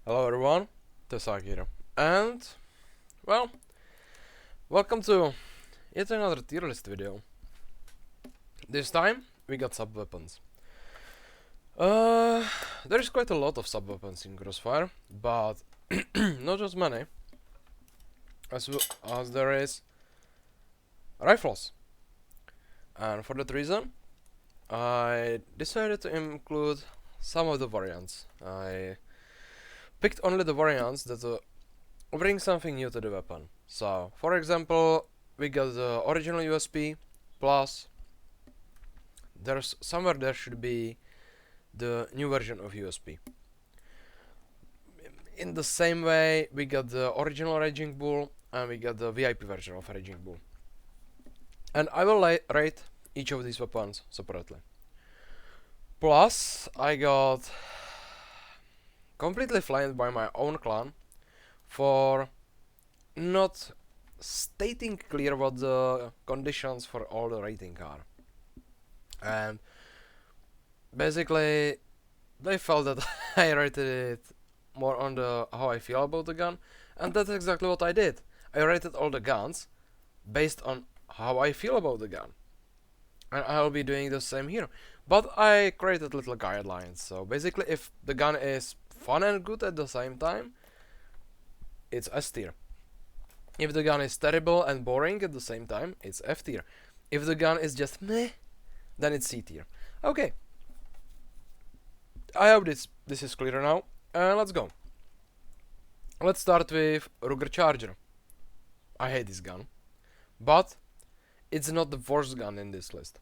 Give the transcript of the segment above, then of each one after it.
Hello everyone, Tesakira. And, well, welcome to yet another tier list video. This time, we got sub-weapons. There is quite a lot of sub-weapons in CrossFire, but not as many as there is rifles. And for that reason, I decided to include some of the variants. I picked only the variants that bring something new to the weapon. So, for example, we got the original USP, plus there's somewhere there should be the new version of USP. In the same way, we got the original Raging Bull and we got the VIP version of Raging Bull. And I will rate each of these weapons separately. Plus, I got completely flamed by my own clan for not stating clear what the conditions for all the rating are. And basically, they felt that I rated it more on the how I feel about the gun, and that's exactly what I did. I rated all the guns based on how I feel about the gun. And I'll be doing the same here. But I created little guidelines. So basically, if the gun is fun and good at the same time, it's S tier. If the gun is terrible and boring at the same time, it's F tier. If the gun is just meh, then it's C tier. Okay. I hope this is clear now. Let's go. Let's start with Ruger Charger. I hate this gun, but it's not the worst gun in this list.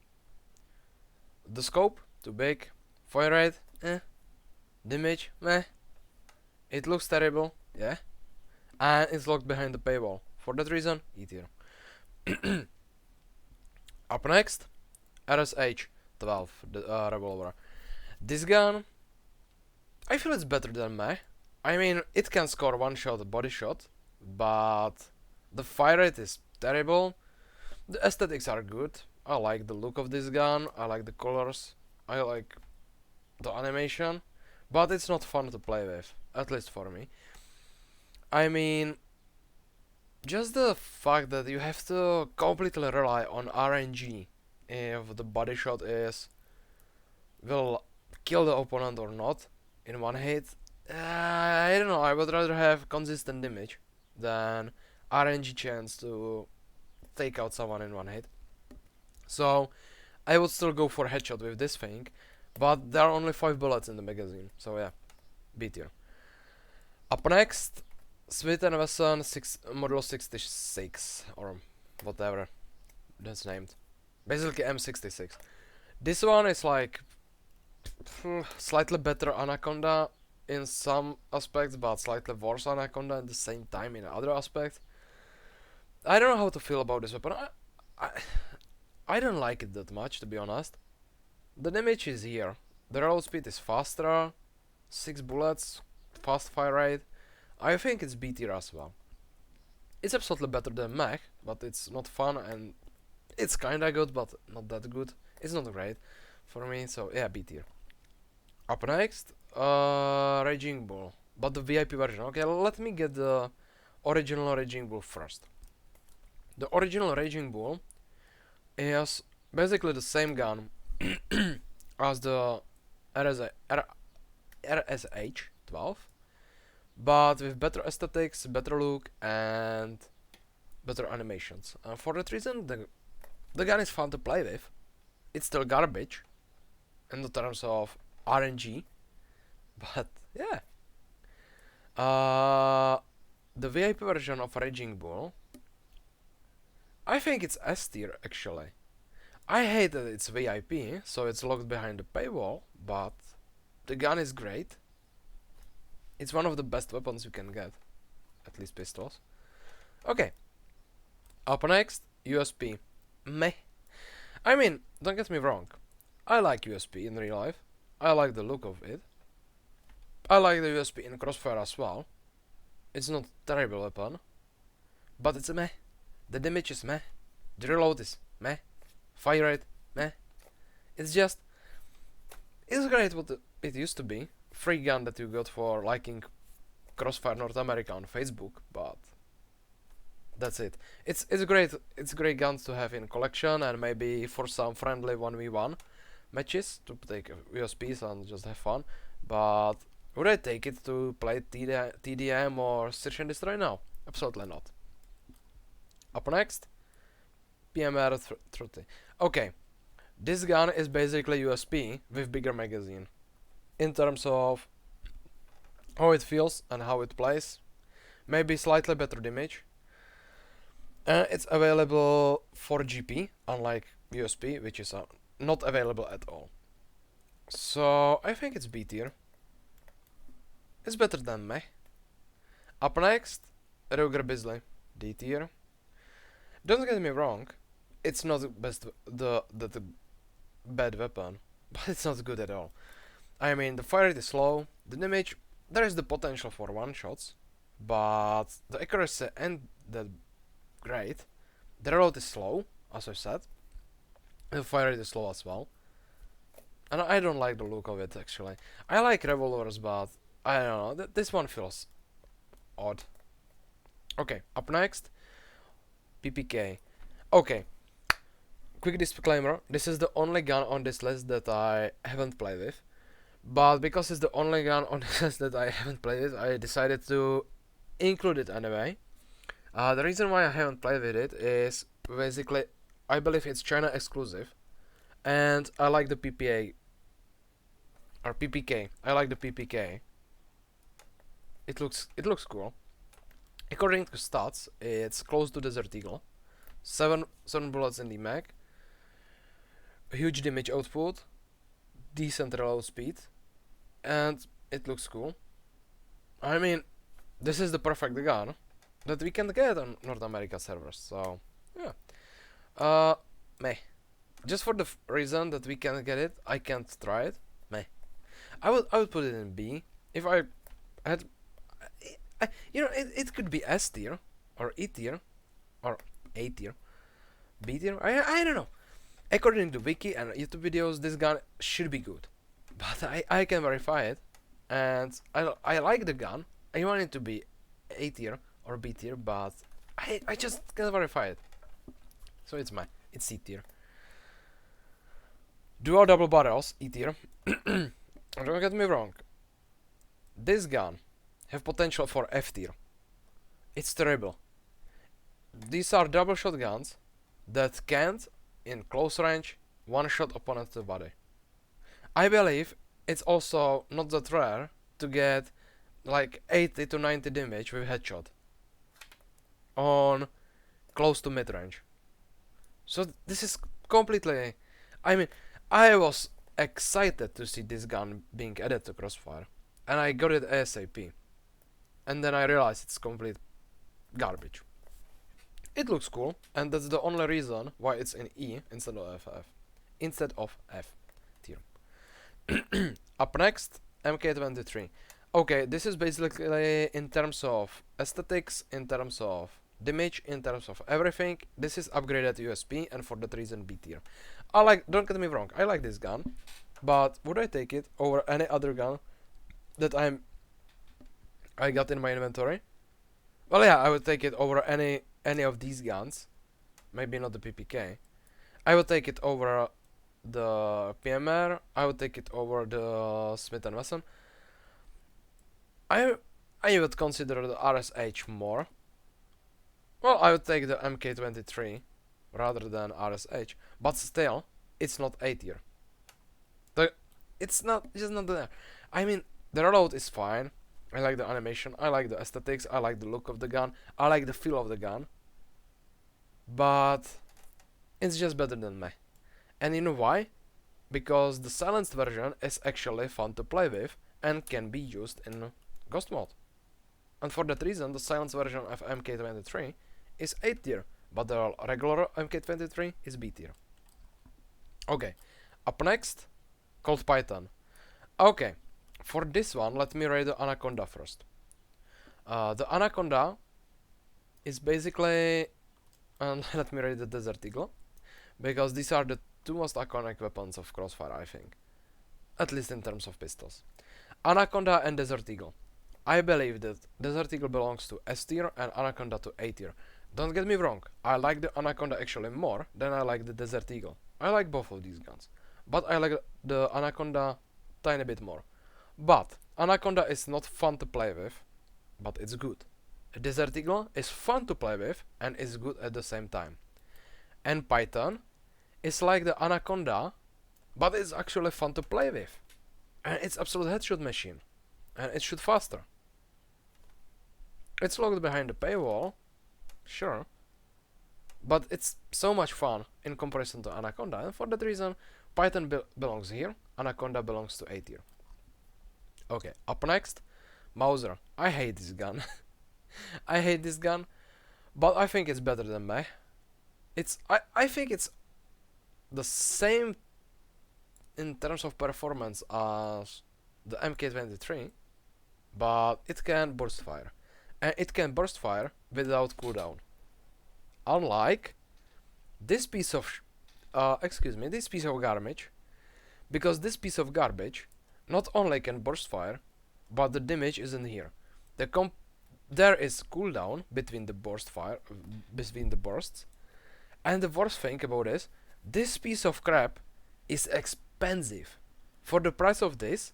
The scope, too big. Fire rate, damage, meh. It looks terrible, yeah. And it's locked behind the paywall. For that reason, E tier. Up next, RSH 12, the revolver. This gun, I feel it's better than meh. I mean, it can score one shot, a body shot, but the fire rate is terrible. The aesthetics are good. I like the look of this gun, I like the colors, I like the animation, but it's not fun to play with, at least for me. I mean, just the fact that you have to completely rely on RNG if the body shot will kill the opponent or not in one hit. I don't know, I would rather have consistent damage than RNG chance to take out someone in one hit. So I would still go for headshot with this thing, but there are only 5 bullets in the magazine, so yeah, B tier. Up next, Smith & Wesson Model 66, or whatever that's named. Basically M66. This one is like slightly better Anaconda in some aspects, but slightly worse Anaconda at the same time in other aspects. I don't know how to feel about this weapon. I don't like it that much, to be honest. The damage is here. The reload speed is faster. 6 bullets, fast fire rate. I think it's B tier as well. It's absolutely better than mech, but it's not fun and it's kinda good, but not that good. It's not great for me, so yeah, B tier. Up next, Raging Bull, but the VIP version. Okay, let me get the original Raging Bull first. The original Raging Bull is basically the same gun as the RSH 12, but with better aesthetics, better look, and better animations. For that reason, the gun is fun to play with. It's still garbage in the terms of RNG, but yeah. The VIP version of Raging Bull, I think it's S tier actually. I hate that it's VIP, so it's locked behind the paywall, but the gun is great. It's one of the best weapons you can get, at least pistols. Okay. Up next, USP. Meh. I mean, don't get me wrong. I like USP in real life. I like the look of it. I like the USP in Crossfire as well. It's not a terrible weapon, but it's a meh. The damage is meh. The reload is meh. Fire rate, meh. It's just, it's great what it used to be. Free gun that you got for liking Crossfire North America on Facebook, but that's it. It's great. It's great guns to have in collection, and maybe for some friendly 1v1 matches to take USPs and just have fun. But would I take it to play TDM or Search and Destroy now? Absolutely not. Up next, PMR 30. Okay, this gun is basically USP with bigger magazine. In terms of how it feels and how it plays, maybe slightly better damage. It's available for GP, unlike USP, which is not available at all. So I think it's B tier. It's better than me. Up next, Ruger Bisley, D tier. Don't get me wrong, it's not the best, the bad weapon, but it's not good at all. I mean, the fire rate is slow, the damage, there is the potential for one shots, but the accuracy ain't that great. The reload is slow, as I said. The fire rate is slow as well. And I don't like the look of it actually. I like revolvers, but I don't know, this one feels odd. Okay, up next, PPK. Okay, quick disclaimer, this is the only gun on this list that I haven't played with. But because it's the only gun on this list that I haven't played with, I decided to include it anyway. The reason why I haven't played with it is basically I believe it's China exclusive, and I like the PPA or PPK. I like the PPK. It looks cool. According to stats, it's close to Desert Eagle. 7 bullets in the mag. Huge damage output. Decent reload speed. And it looks cool. I mean, this is the perfect gun that we can get on North America servers. So, yeah. Meh. Just for the reason that we can get it, I can't try it. Meh. I would put it in B. If I had, it could be S tier or E tier or A tier, B tier. I don't know. According to Wiki and YouTube videos, this gun should be good, but I can verify it, and I like the gun. I want it to be A tier or B tier, but I just can't verify it. So it's C tier. Dual double barrels, E tier. Don't get me wrong. This gun have potential for F tier. It's terrible. These are double shotguns that can't, in close range, one-shot opponent to the body. I believe it's also not that rare to get like 80 to 90 damage with headshot on close to mid-range. So this is completely... I mean, I was excited to see this gun being added to Crossfire, and I got it ASAP. And then I realized it's complete garbage. It looks cool, and that's the only reason why it's in E instead of F tier. Up next, MK23. Okay, this is basically in terms of aesthetics, in terms of damage, in terms of everything. This is upgraded USP, and for that reason B tier. Don't get me wrong, I like this gun, but would I take it over any other gun that I got in my inventory? Well, yeah, I would take it over any of these guns. Maybe not the PPK. I would take it over the PMR. I would take it over the Smith & Wesson. I would consider the RSH more. Well, I would take the MK23 rather than RSH, but still, it's not A tier. It's just not there. I mean, the reload is fine. I like the animation, I like the aesthetics, I like the look of the gun, I like the feel of the gun. But it's just better than me. And you know why? Because the silenced version is actually fun to play with and can be used in Ghost mode. And for that reason, the silenced version of MK23 is A tier, but the regular MK23 is B tier. Okay, up next, Colt Python. Okay. For this one, let me rate the Anaconda first. The Anaconda is basically... let me rate the Desert Eagle, because these are the two most iconic weapons of Crossfire, I think. At least in terms of pistols. Anaconda and Desert Eagle. I believe that Desert Eagle belongs to S tier and Anaconda to A tier. Don't get me wrong, I like the Anaconda actually more than I like the Desert Eagle. I like both of these guns, but I like the Anaconda tiny bit more. But Anaconda is not fun to play with, but it's good. Desert Eagle is fun to play with and is good at the same time. And Python is like the Anaconda, but it's actually fun to play with. And it's absolute headshot machine. And it shoot faster. It's locked behind the paywall, sure. But it's so much fun in comparison to Anaconda, and for that reason, Python belongs here, Anaconda belongs to A tier. Okay, up next, Mauser. I hate this gun. I hate this gun, but I think it's better than Meh. I think it's the same in terms of performance as the MK23, but it can burst fire. And it can burst fire without cooldown. Unlike this piece of this piece of garbage, because this piece of garbage not only can burst fire, but the damage isn't here. There is cooldown between the bursts, and the worst thing about this piece of crap is expensive. For the price of this,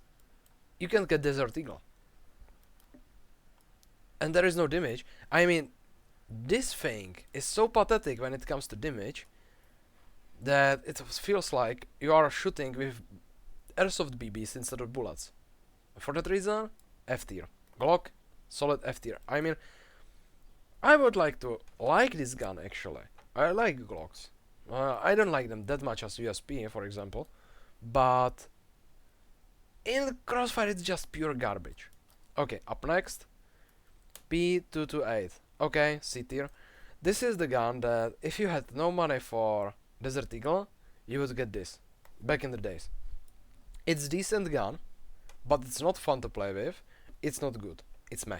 you can get Desert Eagle, and there is no damage. I mean, this thing is so pathetic when it comes to damage that it feels like you are shooting with airsoft BBs instead of bullets. For that reason, F tier. Glock, solid F tier. I mean, I would like to like this gun actually. I like Glocks. I don't like them that much as USP, for example, but in Crossfire it's just pure garbage. Okay, up next, P228. Okay, C tier. This is the gun that if you had no money for Desert Eagle, you would get this. Back in the days. It's decent gun, but it's not fun to play with. It's not good. It's meh.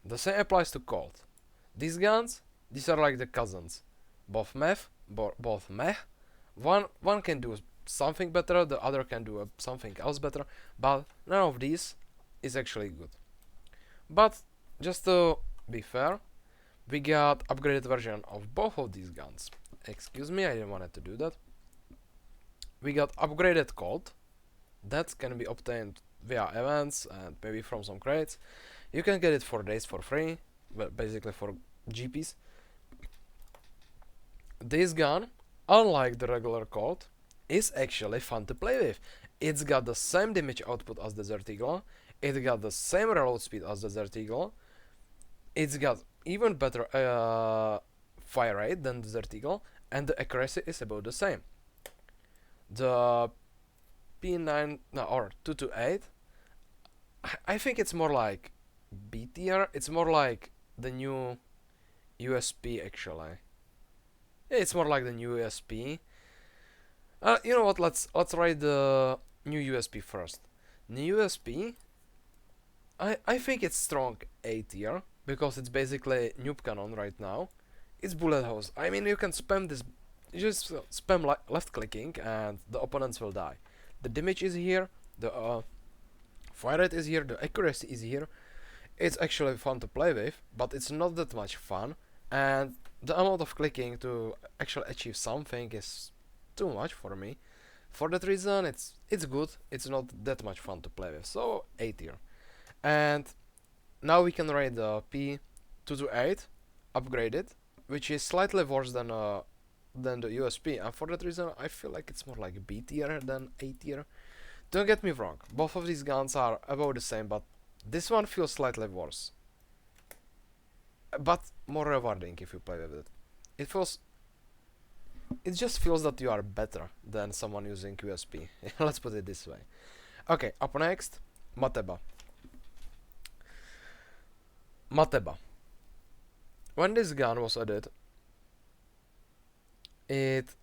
The same applies to Colt. These guns, these are like the cousins. Both meh. One can do something better, the other can do something else better, but none of these is actually good. But just to be fair, we got upgraded version of both of these guns. Excuse me, I didn't want to do that. We got upgraded Colt. That can be obtained via events and maybe from some crates. You can get it for days for free, well, basically for GPs. This gun, unlike the regular Colt, is actually fun to play with. It's got the same damage output as Desert Eagle, it got the same reload speed as Desert Eagle, it's got even better fire rate than Desert Eagle, and the accuracy is about the same. The P9 or 228, I think it's more like B tier. It's more like the new USP actually. Yeah, it's more like the new USP. You know what? Let's write the new USP first. New USP. I think it's strong A tier because it's basically noob cannon right now. It's bullet hose. I mean, you can spam this. You just spam left clicking and the opponents will die. The damage is here. The fire rate is here. The accuracy is here. It's actually fun to play with, but it's not that much fun, and the amount of clicking to actually achieve something is too much for me. For that reason, it's good. It's not that much fun to play with. So A tier. And now we can rate the P228 upgraded, which is slightly worse than the USP, and for that reason I feel like it's more like B tier than A tier. Don't get me wrong, both of these guns are about the same, but this one feels slightly worse, but more rewarding if you play with it. It just feels that you are better than someone using USP. Let's put it this way. Okay, up next, Mateba. When this gun was added, it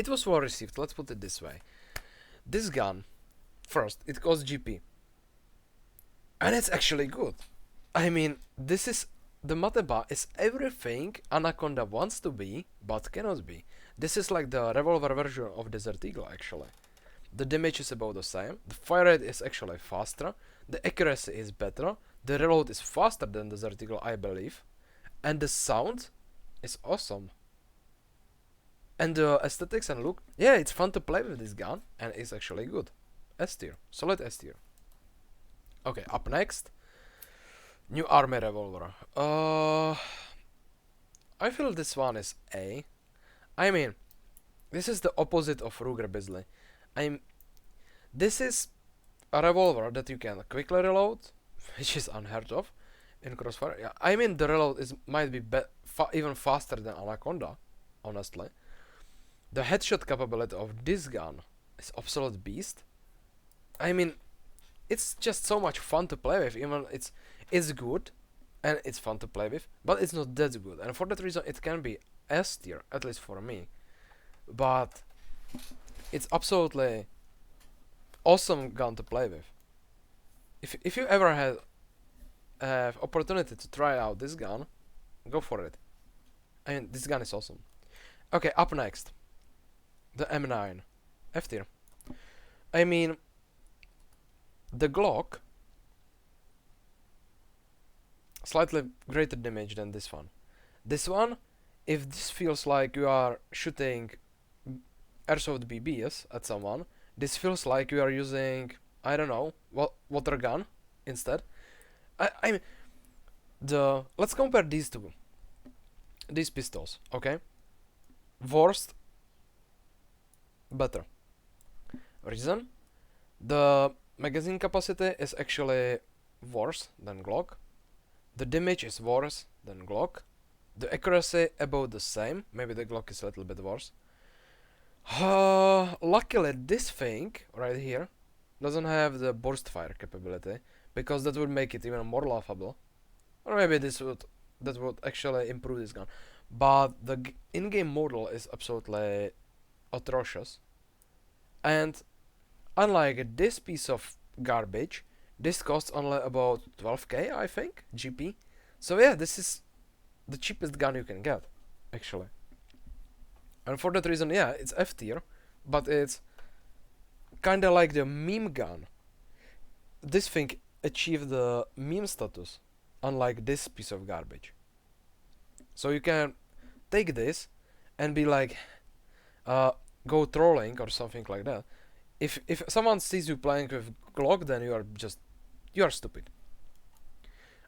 was well received, let's put it this way. This gun, first, it costs GP, and it's actually good. I mean, the Mateba is everything Anaconda wants to be, but cannot be. This is like the revolver version of Desert Eagle, actually. the damage is about the same, the fire rate is actually faster, the accuracy is better, the reload is faster than the Desert Eagle, I believe, and the sound is awesome. And the aesthetics and look, yeah, it's fun to play with this gun, and it's actually good. S tier, solid S tier. Okay, up next, new army revolver. I feel this one is A. I mean, this is the opposite of Ruger Bisley. This is a revolver that you can quickly reload, which is unheard of in Crossfire. Yeah, I mean the reload might be even faster than Anaconda, honestly. The headshot capability of this gun is absolute beast. I mean, it's just so much fun to play with. Even it's good and it's fun to play with, but it's not that good. And for that reason, it can be S tier, at least for me. But it's absolutely awesome gun to play with. If you ever had opportunity to try out this gun, go for it. I mean, this gun is awesome. Okay, up next, the M9, F tier. I mean, the Glock, slightly greater damage than this one. This one, if this feels like you are shooting airsoft BBs at someone, this feels like you are using, I don't know, water gun instead. I mean, let's compare these two. These pistols, okay? Worst, better. Reason? The magazine capacity is actually worse than Glock. The damage is worse than Glock. The accuracy about the same. Maybe the Glock is a little bit worse. Luckily, this thing right here doesn't have the burst fire capability, because that would make it even more laughable. Or maybe that would actually improve this gun. But the in-game model is absolutely atrocious. And unlike this piece of garbage, this costs only about 12k, I think, GP. So yeah, this is the cheapest gun you can get, actually. And for that reason, yeah, it's F tier, but it's kinda like the meme gun. This thing achieved the meme status, unlike this piece of garbage. So you can take this and be like, go trolling or something like that. If someone sees you playing with Glock, then you are stupid.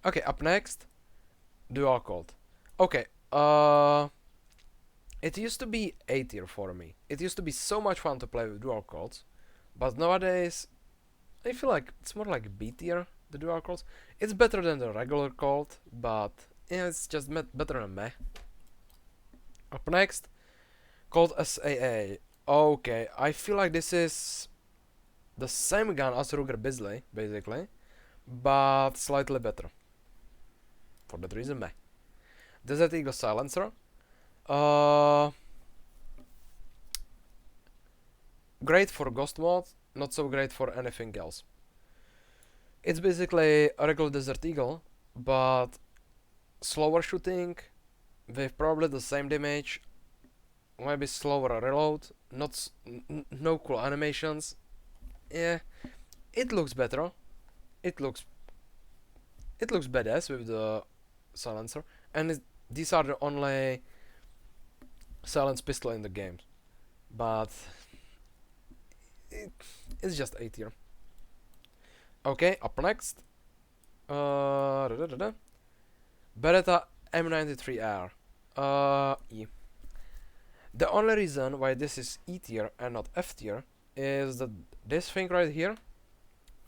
Okay, up next, dual colt. Okay, it used to be A tier for me. It used to be so much fun to play with dual colts, but nowadays I feel like it's more like B tier, the dual colts. It's better than the regular colt, but yeah, it's just better than meh. Up next, Colt SAA. Okay, I feel like this is the same gun as Ruger Bisley, basically, but slightly better. For that reason, meh. Desert Eagle silencer. Great for ghost mode, not so great for anything else. It's basically a regular Desert Eagle, but slower shooting, with probably the same damage, maybe slower reload, no cool animations. Yeah, it looks better. It looks badass with the silencer, and these are the only silenced pistol in the game, but it's just A tier. Okay, up next, Beretta M93R. Yeah. The only reason why this is E tier and not F tier is that this thing right here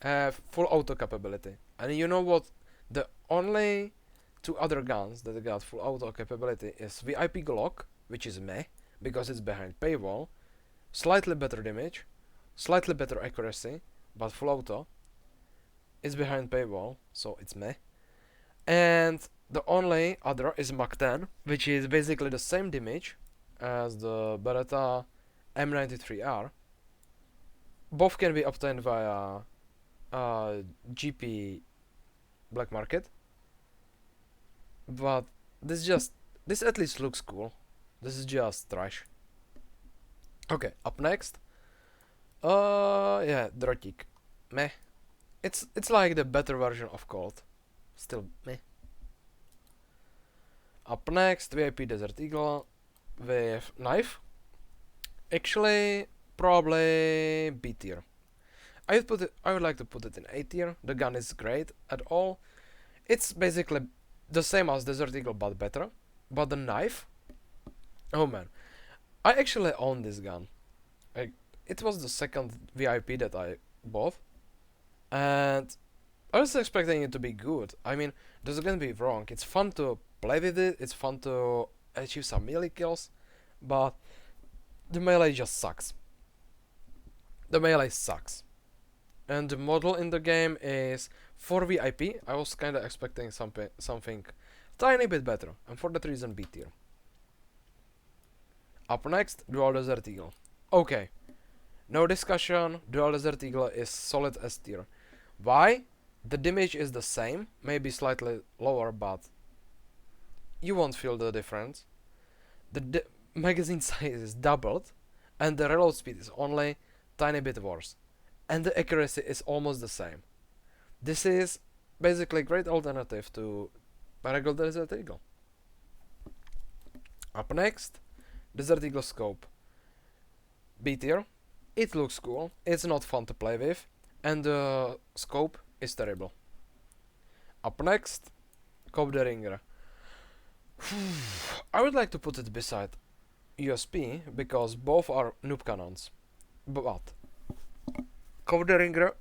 have full auto capability, and you know what? The only two other guns that got full auto capability is VIP Glock, which is meh because it's behind paywall, slightly better damage, slightly better accuracy, but full auto. It's behind paywall, so it's meh. And the only other is Mach 10, which is basically the same damage as the Beretta M93R. Both can be obtained via GP black market, but this at least looks cool. This is just trash. Okay, up next, Yeah, Drotik. Meh. It's like the better version of Colt. Still meh. Up next, VIP Desert Eagle with knife. Actually, probably B tier. I would like to put it in A tier. The gun is great at all. It's basically the same as Desert Eagle but better. But the knife, oh man, I actually own this gun. It was the second VIP that I bought, and I was expecting it to be good. I mean, doesn't get me wrong. It's fun to play with it. It's fun to achieve some melee kills, but the melee just sucks. The melee sucks. And the model in the game is for VIP. I was kind of expecting something tiny bit better, and for that reason B tier. Up next, Dual Desert Eagle. Okay, no discussion. Dual Desert Eagle is solid S tier. Why? The damage is the same, maybe slightly lower, but you won't feel the difference. The magazine size is doubled, and the reload speed is only tiny bit worse, and the accuracy is almost the same. This is basically a great alternative to regular Desert Eagle. Up next, Desert Eagle Scope. B tier. It looks cool, it's not fun to play with, and the scope is terrible. Up next, Cobb the Ringer. I would like to put it beside USP because both are noob cannons. But Cobb the Ringer,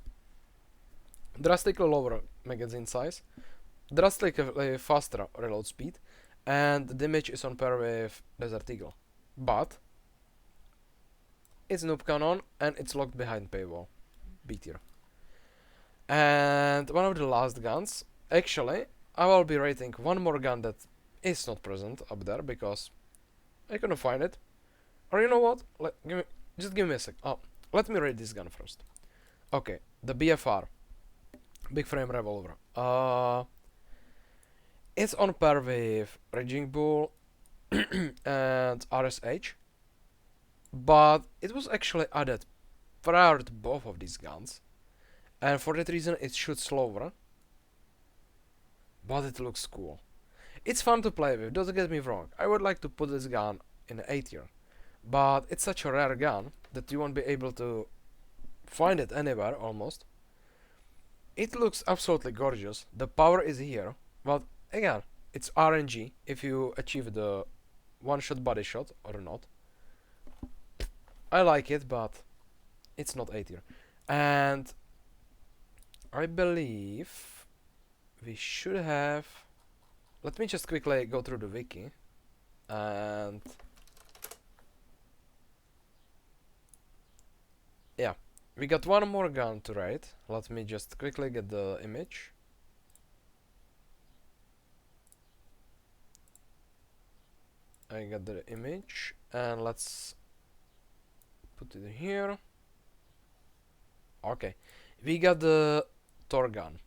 drastically lower magazine size, drastically faster reload speed, and the damage is on par with Desert Eagle. But it's noob cannon and it's locked behind paywall. B tier. And one of the last guns, actually, I will be rating one more gun that is not present up there because I couldn't find it. Or you know what? Just give me a sec. Oh, let me rate this gun first. Okay, the BFR, Big Frame Revolver. It's on par with Raging Bull and RSH, but it was actually added prior to both of these guns, and for that reason it shoots slower, but it looks cool. It's fun to play with, don't get me wrong. I would like to put this gun in A tier, but it's such a rare gun that you won't be able to find it anywhere almost. It looks absolutely gorgeous, the power is here, but again, it's RNG if you achieve the one-shot body shot or not. I like it, but it's not A tier. And I believe we should have... Let me just quickly go through the wiki. And... yeah, we got one more gun to rate. Let me just quickly get the image. I got the image, and let's put it here. Okay, we got the Thor gun.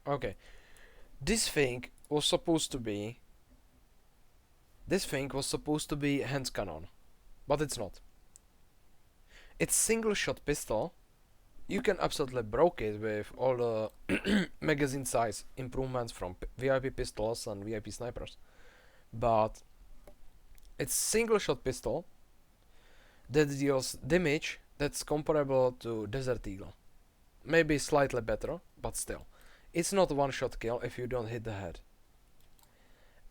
Okay, this thing was supposed to be hand cannon, but it's not. It's single shot pistol. You can absolutely broke it with all the magazine size improvements from VIP pistols and VIP snipers, but it's single shot pistol that deals damage that's comparable to Desert Eagle. Maybe slightly better, but still. It's not one shot kill if you don't hit the head.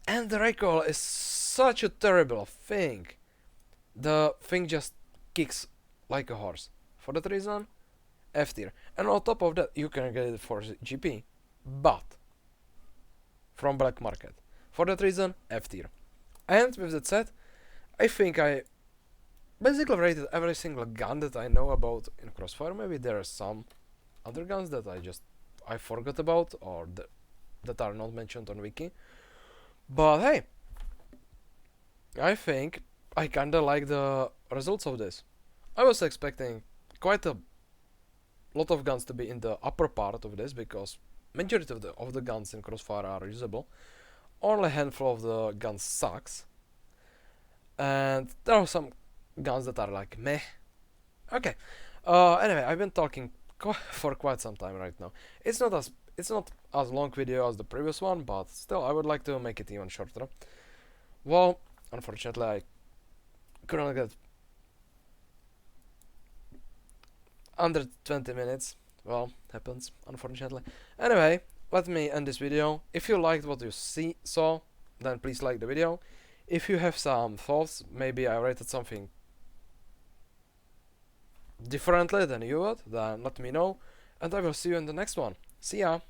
And the recoil is such a terrible thing. The thing just kicks like a horse. For that reason, F tier. And on top of that, you can get it for GP, but from black market. For that reason, F tier. And with that said, I think I basically rated every single gun that I know about in CrossFire. Maybe there are some other guns that I forgot about or that are not mentioned on wiki. But hey, I think I kinda like the results of this. I was expecting quite a lot of guns to be in the upper part of this because majority of the guns in CrossFire are usable. Only a handful of the guns sucks. And there are some guns that are like meh. Okay, Anyway, I've been talking for quite some time right now. It's not as long video as the previous one, but still, I would like to make it even shorter. Well, unfortunately, I couldn't get under 20 minutes. Well, happens, unfortunately. Anyway, let me end this video. If you liked what you saw, then please like the video. If you have some thoughts, maybe I rated something differently than you would, then let me know, and I will see you in the next one. See ya!